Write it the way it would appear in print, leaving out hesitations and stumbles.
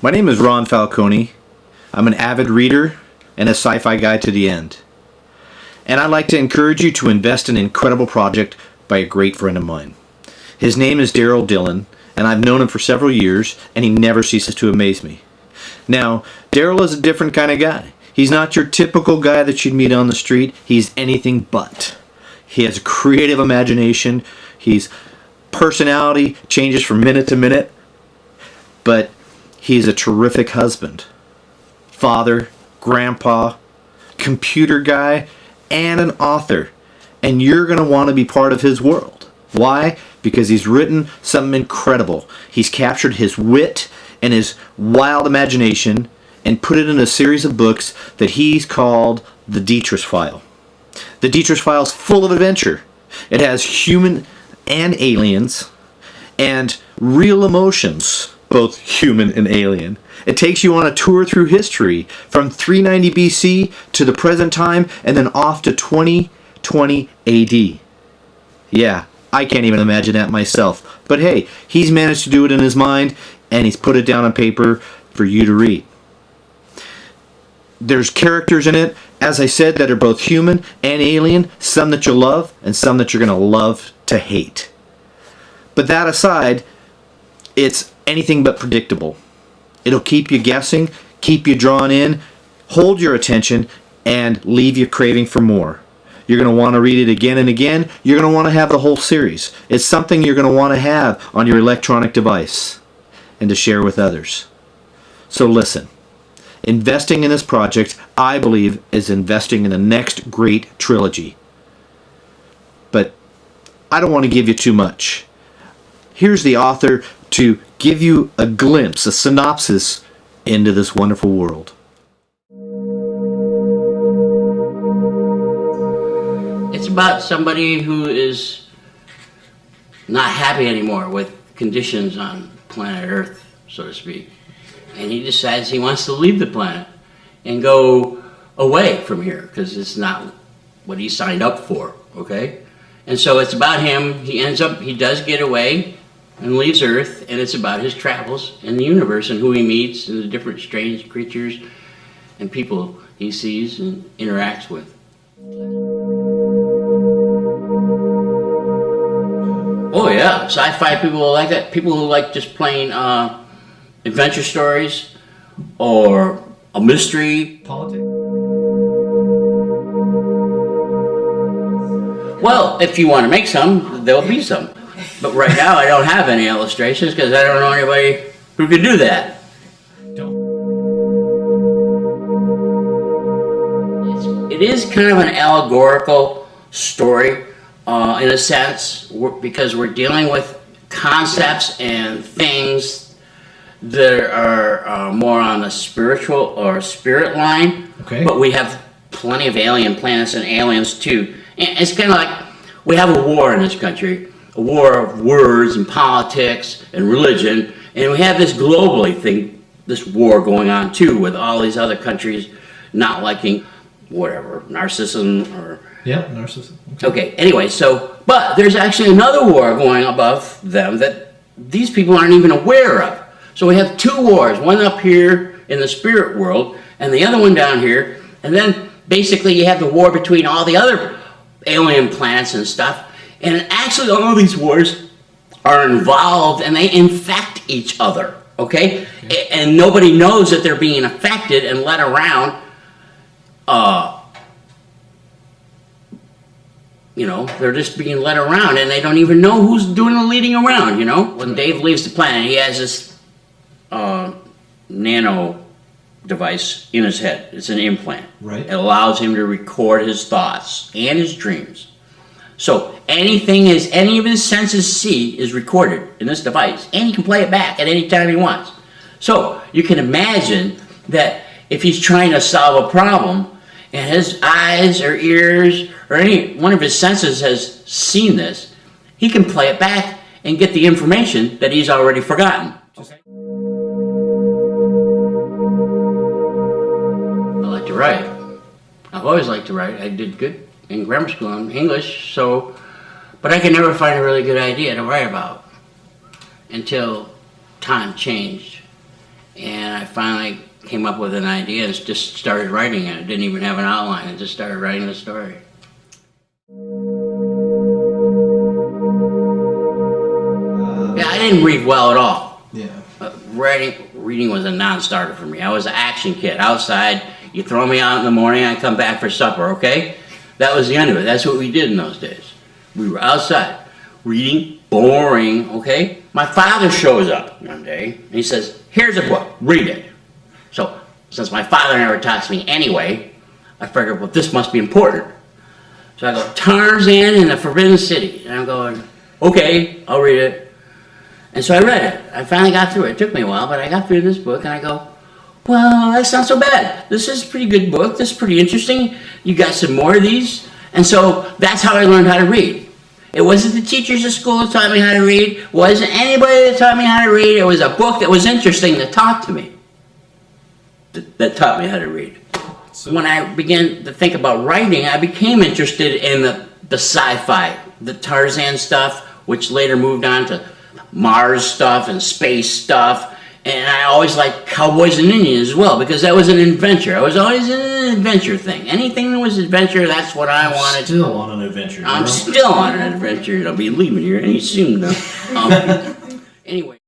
My name is Ron Falcone. I'm an avid reader and a sci-fi guy to the end. And I'd like to encourage you to invest in an incredible project by a great friend of mine. His name is Daryl Dillon, and I've known him for several years, and he never ceases to amaze me. Now, Daryl is a different kind of guy. He's not your typical guy that you'd meet on the street. He's anything but. He has a creative imagination. His personality changes from minute to minute. But he's a terrific husband, father, grandpa, computer guy, and an author. And you're going to want to be part of his world. Why? Because he's written something incredible. He's captured his wit and his wild imagination and put it in a series of books that he's called the DTRIS File. The DTRIS File is full of adventure. It has human and aliens and real emotions, both human and alien. It takes you on a tour through history from 390 BC to the present time and then off to 2020 AD. Yeah, I can't even imagine that myself. But hey, he's managed to do it in his mind and he's put it down on paper for you to read. There's characters in it, as I said, that are both human and alien, some that you'll love and some that you're going to love to hate. But that aside, it's anything but predictable. It'll keep you guessing, keep you drawn in, hold your attention, and leave you craving for more. You're going to want to read it again and again. You're going to want to have the whole series. It's something you're going to want to have on your electronic device and to share with others. So listen, investing in this project, I believe, is investing in the next great trilogy. But I don't want to give you too much. Here's the author to give you a glimpse, a synopsis into this wonderful world. It's about somebody who is not happy anymore with conditions on planet Earth, so to speak. And he decides he wants to leave the planet and go away from here because it's not what he signed up for, okay? And so it's about him. He does get away and leaves Earth, and it's about his travels in the universe and who he meets and the different strange creatures and people he sees and interacts with. Oh yeah, sci-fi people will like that. People who like just plain adventure stories or a mystery. Politics? Well, if you want to make some, there'll be some. But right now I don't have any illustrations because I don't know anybody who can do that. It is kind of an allegorical story in a sense because we're dealing with concepts and things that are more on the spiritual or spirit line. Okay. But we have plenty of alien planets and aliens too. And it's kind of like we have a war in this country. A war of words and politics and religion, and we have this globally thing, this war going on too, with all these other countries not liking whatever, narcissism or... Yeah, narcissism. Okay, anyway, so, but there's actually another war going above them that these people aren't even aware of. So we have two wars, one up here in the spirit world, and the other one down here, and then basically you have the war between all the other alien planets and stuff. And actually all these wars are involved and they infect each other, okay? And nobody knows that they're being affected and led around. You know, they're just being led around and they don't even know who's doing the leading around, you know? When Dave leaves the planet, he has this nano device in his head. It's an implant. Right. It allows him to record his thoughts and his dreams. So anything any of his senses see is recorded in this device, and he can play it back at any time he wants. So you can imagine that if he's trying to solve a problem, and his eyes or ears or any one of his senses has seen this, he can play it back and get the information that he's already forgotten. I like to write. I've always liked to write. I did good in grammar school in English, but I could never find a really good idea to write about until time changed And I finally came up with an idea and just started writing it. I didn't even have an outline. I just started writing the story. Yeah, I didn't read well at all. Yeah. Reading was a non-starter for me. I was an action kid. Outside, you throw me out in the morning, I come back for supper, okay? That was the end of it. That's what we did in those days. We were outside, reading, boring, okay? My father shows up one day, and he says, here's a book, read it. So, since my father never talks to me anyway, I figured, well, this must be important. So I go, Tarzan in the Forbidden City. And I'm going, okay, I'll read it. And so I read it. I finally got through it. It took me a while, but I got through this book, and I go, well, that's not so bad. This is a pretty good book. This is pretty interesting. You got some more of these. And so that's how I learned how to read. It wasn't the teachers at school that taught me how to read. It wasn't anybody that taught me how to read. It was a book that was interesting that talked to me, that taught me how to read. So when I began to think about writing, I became interested in the sci-fi, the Tarzan stuff, which later moved on to Mars stuff and space stuff. And I always liked cowboys and Indians as well, because that was an adventure. I was always in an adventure thing. Anything that was adventure, that's what I wanted. Still on an adventure. I'm still on an adventure. I'll be leaving here any soon, though. Anyway.